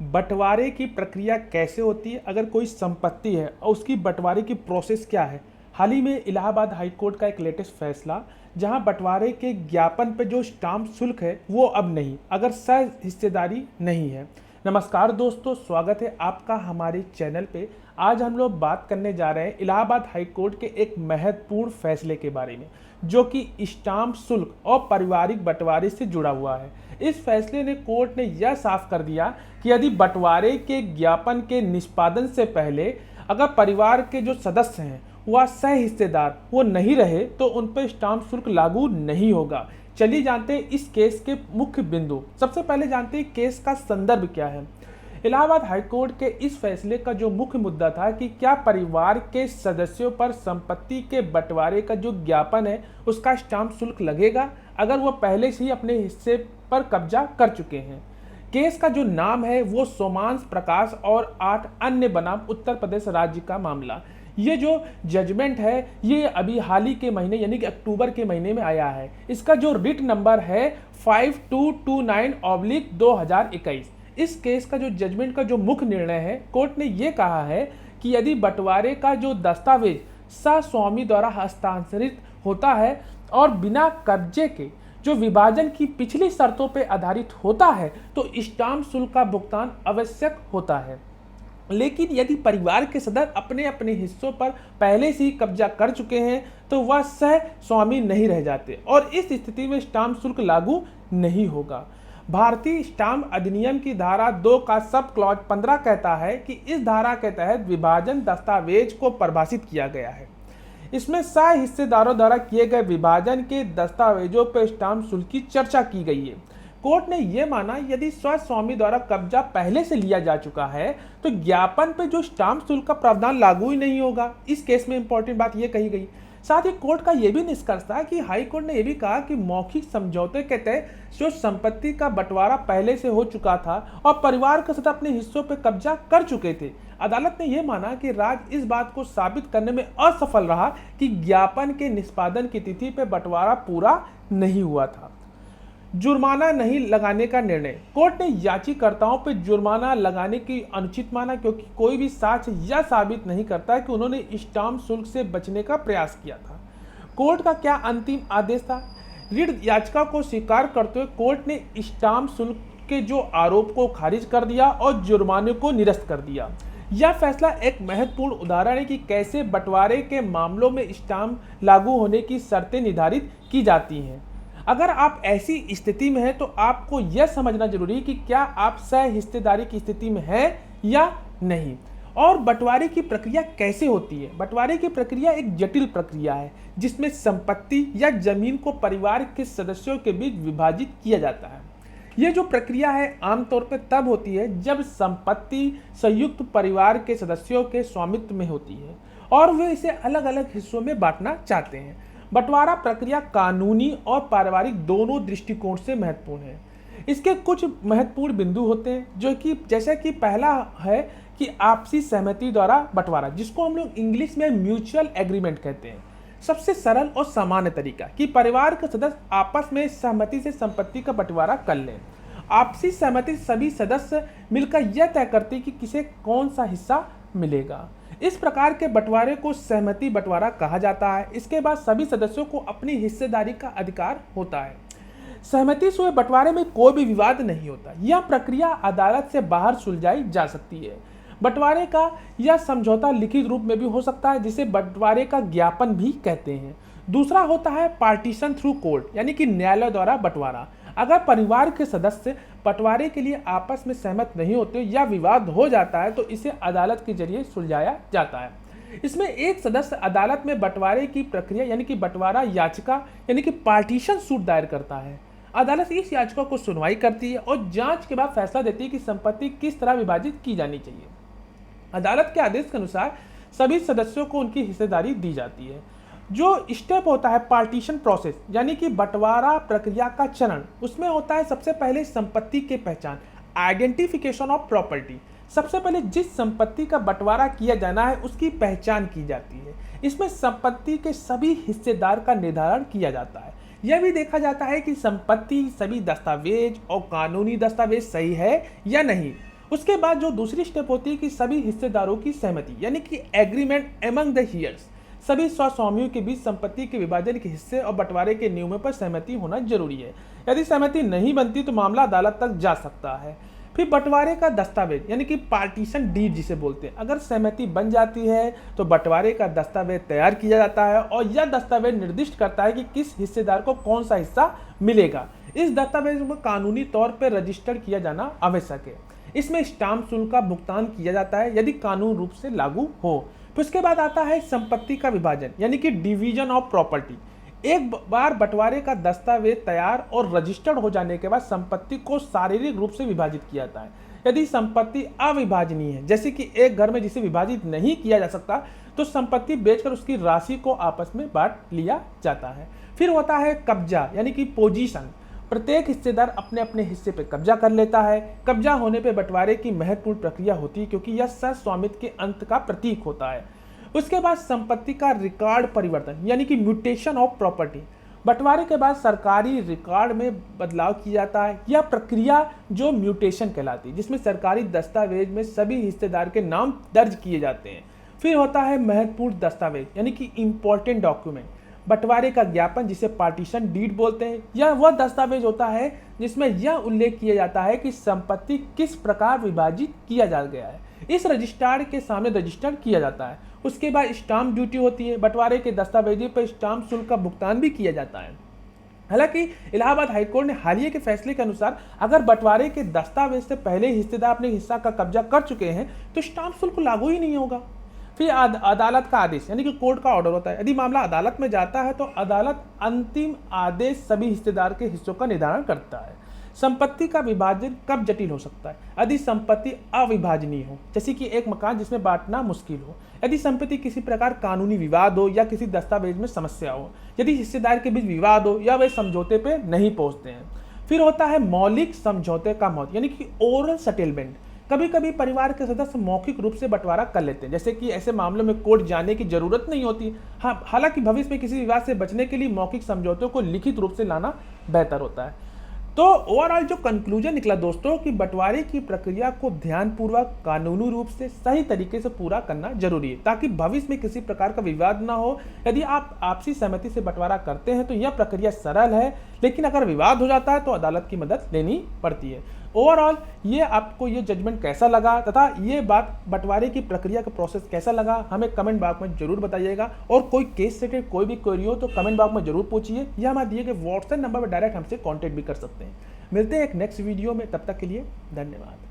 बंटवारे की प्रक्रिया कैसे होती है, अगर कोई संपत्ति है और उसकी बंटवारे की प्रोसेस क्या है। हाल ही में इलाहाबाद हाई कोर्ट का एक लेटेस्ट फैसला, जहां बंटवारे के ज्ञापन पर जो स्टाम्प शुल्क है वो अब नहीं, अगर सह हिस्सेदारी नहीं है। नमस्कार दोस्तों, स्वागत है आपका हमारे चैनल पे। आज हम लोग बात करने जा रहे हैं इलाहाबाद हाई कोर्ट के एक महत्वपूर्ण फैसले के बारे में, जो कि स्टाम्प शुल्क और पारिवारिक बंटवारे से जुड़ा हुआ है। इस फैसले ने कोर्ट ने यह साफ कर दिया कि यदि बंटवारे के ज्ञापन के निष्पादन से पहले अगर परिवार के जो सदस्य हैं वह सह हिस्सेदार वो नहीं रहे तो उन पर स्टाम्प शुल्क लागू नहीं होगा। चलिए जानते हैं इस केस के मुख्य बिंदु। सबसे पहले जानते हैं केस का संदर्भ क्या है। इलाहाबाद हाईकोर्ट के इस फैसले का जो मुख्य मुद्दा था कि क्या परिवार के सदस्यों पर संपत्ति के बंटवारे का जो ज्ञापन है उसका स्टाम्प शुल्क लगेगा अगर वह पहले से ही अपने हिस्से पर कब्जा कर चुके हैं। केस का जो नाम है वो सोमांश प्रकाश और 8 अन्य बनाम उत्तर प्रदेश राज्य का मामला। ये जो जजमेंट है ये अभी हाल ही के महीने यानी कि अक्टूबर के महीने में आया है। इसका जो रिट नंबर है 5229/2021। इस केस का जो जजमेंट का जो मुख्य निर्णय है, कोर्ट ने ये कहा है कि यदि बंटवारे का जो दस्तावेज सह-स्वामी द्वारा हस्तांतरित होता है और बिना कब्जे के जो विभाजन की पिछली शर्तों पर आधारित होता है तो स्टाम्प शुल्क का भुगतान आवश्यक होता है। लेकिन यदि परिवार के सदस्य अपने अपने हिस्सों पर पहले से ही कब्जा कर चुके हैं तो वह सह स्वामी नहीं रह जाते और इस स्थिति में स्टाम्प शुल्क लागू नहीं होगा। भारतीय स्टाम्प अधिनियम की धारा 2 का सब क्लॉज 15 कहता है कि इस धारा के तहत विभाजन दस्तावेज को परिभाषित किया गया है। इसमें सह हिस्सेदारों द्वारा किए गए विभाजन के दस्तावेजों पर स्टाम्प शुल्क की चर्चा की गई है। कोर्ट ने यह माना यदि स्वस्वामी द्वारा कब्जा पहले से लिया जा चुका है तो ज्ञापन पर जो स्टाम्प शुल्क का प्रावधान लागू ही नहीं होगा। इस केस में इंपॉर्टेंट बात यह कही गई। साथ ही कोर्ट का यह भी निष्कर्ष था कि हाई कोर्ट ने यह भी कहा कि मौखिक समझौते के तहत जो संपत्ति का बंटवारा पहले से हो चुका था और परिवार के साथ अपने हिस्सों पर कब्जा कर चुके थे, अदालत ने यह माना कि राज्य इस बात को साबित करने में असफल रहा कि ज्ञापन के निष्पादन की तिथि पर बंटवारा पूरा नहीं हुआ था। जुर्माना नहीं लगाने का निर्णय, कोर्ट ने याचिकाकर्ताओं पर जुर्माना लगाने की अनुचित माना क्योंकि कोई भी साक्ष्य यह साबित नहीं करता कि उन्होंने स्टाम्प शुल्क से बचने का प्रयास किया था। कोर्ट का क्या अंतिम आदेश था? रिट याचिका को स्वीकार करते हुए कोर्ट ने स्टाम्प शुल्क के जो आरोप को खारिज कर दिया और जुर्माने को निरस्त कर दिया। यह फैसला एक महत्वपूर्ण उदाहरण है कि कैसे बंटवारे के मामलों में स्टाम्प लागू होने की शर्तें निर्धारित की जाती हैं। अगर आप ऐसी स्थिति में हैं तो आपको यह समझना जरूरी है कि क्या आप सह हिस्सेदारी की स्थिति में हैं या नहीं। और बंटवारे की प्रक्रिया कैसे होती है? बंटवारे की प्रक्रिया एक जटिल प्रक्रिया है जिसमें संपत्ति या जमीन को परिवार के सदस्यों के बीच विभाजित किया जाता है। यह जो प्रक्रिया है आमतौर पर तब होती है जब संपत्ति संयुक्त परिवार के सदस्यों के स्वामित्व में होती है और वे इसे अलग अलग हिस्सों में बांटना चाहते हैं। बंटवारा प्रक्रिया कानूनी और पारिवारिक दोनों दृष्टिकोण से महत्वपूर्ण है। इसके कुछ महत्वपूर्ण बिंदु होते हैं जो कि जैसे कि पहला है कि आपसी सहमति द्वारा बंटवारा, जिसको हम लोग इंग्लिश में म्यूचुअल एग्रीमेंट कहते हैं। सबसे सरल और सामान्य तरीका कि परिवार के सदस्य आपस में सहमति से संपत्ति का बंटवारा कर लें। आपसी सहमति सभी सदस्य मिलकर यह तय करते हैं कि किसे कौन सा हिस्सा मिलेगा। इस प्रकार के बंटवारे को सहमति बंटवारा कहा जाता है। इसके बाद सभी सदस्यों को अपनी हिस्सेदारी का अधिकार होता है। सहमति से हुए बंटवारे में कोई भी विवाद नहीं होता। यह प्रक्रिया अदालत से बाहर सुलझाई जा सकती है। बंटवारे का यह समझौता लिखित रूप में भी हो सकता है जिसे बंटवारे का ज्ञापन भी कहते हैं। दूसरा होता है पार्टीशन थ्रू कोर्ट, यानी कि न्यायालय द्वारा बंटवारा। अगर परिवार के सदस्य बंटवारे के लिए आपस में सहमत नहीं होते या विवाद हो जाता है तो इसे अदालत के जरिए सुलझाया जाता है। इसमें एक सदस्य अदालत में बंटवारे की प्रक्रिया यानी कि बंटवारा याचिका यानी कि पार्टीशन सूट दायर करता है। अदालत इस याचिका को सुनवाई करती है और जांच के बाद फैसला देती है कि संपत्ति किस तरह विभाजित की जानी चाहिए। अदालत के आदेश के अनुसार सभी सदस्यों को उनकी हिस्सेदारी दी जाती है। जो स्टेप होता है पार्टीशन प्रोसेस यानी कि बंटवारा प्रक्रिया का चरण, उसमें होता है सबसे पहले संपत्ति के पहचान, आइडेंटिफिकेशन ऑफ प्रॉपर्टी। सबसे पहले जिस संपत्ति का बंटवारा किया जाना है उसकी पहचान की जाती है। इसमें संपत्ति के सभी हिस्सेदार का निर्धारण किया जाता है। यह भी देखा जाता है कि संपत्ति सभी दस्तावेज और कानूनी दस्तावेज सही है या नहीं। उसके बाद जो दूसरी स्टेप होती है कि सभी हिस्सेदारों की सहमति यानी कि एग्रीमेंट एमंग द हियर्स, सभी स्वामियों के बीच संपत्ति के विभाजन के हिस्से और बंटवारे के नियमों पर सहमति होना जरूरी है। यदि सहमति नहीं बनती तो मामला अदालत तक जा सकता है। फिर बंटवारे का दस्तावेज यानी कि पार्टीशन डीड जिसे बोलते हैं, अगर सहमति बन जाती है तो बंटवारे का दस्तावेज तैयार किया जाता है और यह दस्तावेज निर्दिष्ट करता है कि किस हिस्सेदार को कौन सा हिस्सा मिलेगा। इस दस्तावेज को कानूनी तौर पर रजिस्टर किया जाना आवश्यक है। इसमें स्टाम्प शुल्क का भुगतान किया जाता है यदि कानून रूप से लागू हो। फिर उसके बाद आता है संपत्ति का विभाजन यानी कि डिवीजन ऑफ प्रॉपर्टी। एक बार बंटवारे का दस्तावेज तैयार और रजिस्टर्ड हो जाने के बाद संपत्ति को शारीरिक रूप से विभाजित किया जाता है। यदि संपत्ति अविभाजनीय है, जैसे कि एक घर में जिसे विभाजित नहीं किया जा सकता, तो संपत्ति बेचकर उसकी राशि को आपस में बांट लिया जाता है। फिर होता है कब्जा यानी कि पोजीशन। प्रत्येक हिस्सेदार अपने अपने हिस्से पर कब्जा कर लेता है। कब्जा होने पर बंटवारे की महत्वपूर्ण प्रक्रिया होती है क्योंकि यह सहस्वामित्व के अंत का प्रतीक होता है। उसके बाद संपत्ति का रिकॉर्ड परिवर्तन यानी कि म्यूटेशन ऑफ प्रॉपर्टी। बंटवारे के बाद सरकारी रिकॉर्ड में बदलाव किया जाता है। यह प्रक्रिया जो म्यूटेशन कहलाती है, जिसमें सरकारी दस्तावेज में सभी हिस्सेदार के नाम दर्ज किए जाते हैं। फिर होता है महत्वपूर्ण दस्तावेज यानी कि इंपॉर्टेंट डॉक्यूमेंट। बंटवारे का ज्ञापन जिसे पार्टीशन डीड बोलते हैं, यह वह दस्तावेज होता है जिसमें यह उल्लेख किया जाता है कि संपत्ति किस प्रकार विभाजित किया जा गया है। इस रजिस्ट्रार के सामने रजिस्टर किया जाता है। उसके बाद स्टाम्प ड्यूटी होती है। बंटवारे के दस्तावेजों पर स्टाम्प शुल्क का भुगतान भी किया जाता है। हालांकि इलाहाबाद हाईकोर्ट ने हालिया के फैसले के अनुसार अगर बंटवारे के दस्तावेज से पहले हिस्सेदार अपने हिस्सा का कब्जा कर चुके हैं तो स्टाम्प शुल्क लागू ही नहीं होगा। फिर अदालत का आदेश यानी कि कोर्ट का ऑर्डर होता है। यदि मामला अदालत में जाता है तो अदालत अंतिम आदेश सभी हिस्सेदार के हिस्सों का निर्धारण करता है। संपत्ति का विभाजन कब जटिल हो सकता है? यदि संपत्ति अविभाजनीय हो, जैसे कि एक मकान जिसमें बांटना मुश्किल हो, यदि संपत्ति किसी प्रकार कानूनी विवाद हो या किसी दस्तावेज में समस्या हो, यदि हिस्सेदार के बीच विवाद हो या वे समझौते पे नहीं पहुंचते हैं। फिर होता है मौलिक समझौते का मौत यानी कि ओरल सेटलमेंट। कभी कभी परिवार के सदस्य मौखिक रूप से बंटवारा कर लेते हैं, जैसे कि ऐसे मामलों में कोर्ट जाने की जरूरत नहीं होती। हाँ, हालांकि भविष्य में किसी विवाद से बचने के लिए मौखिक समझौतों को लिखित रूप से लाना बेहतर होता है। तो ओवरऑल जो कंक्लूजन निकला दोस्तों कि बंटवारे की प्रक्रिया को ध्यानपूर्वक कानूनी रूप से सही तरीके से पूरा करना जरूरी है ताकि भविष्य में किसी प्रकार का विवाद ना हो। यदि आप आपसी सहमति से बंटवारा करते हैं तो यह प्रक्रिया सरल है, लेकिन अगर विवाद हो जाता है तो अदालत की मदद लेनी पड़ती है। ओवरऑल ये आपको ये जजमेंट कैसा लगा तथा ये बात बंटवारे की प्रक्रिया का प्रोसेस कैसा लगा, हमें कमेंट बॉक्स में जरूर बताइएगा। और कोई केस से रिलेटेड कोई भी क्वेरी हो तो कमेंट बॉक्स में जरूर पूछिए या हमारे दिए गए व्हाट्सएप नंबर पर डायरेक्ट हमसे कॉन्टैक्ट भी कर सकते हैं। मिलते हैं एक नेक्स्ट वीडियो में, तब तक के लिए धन्यवाद।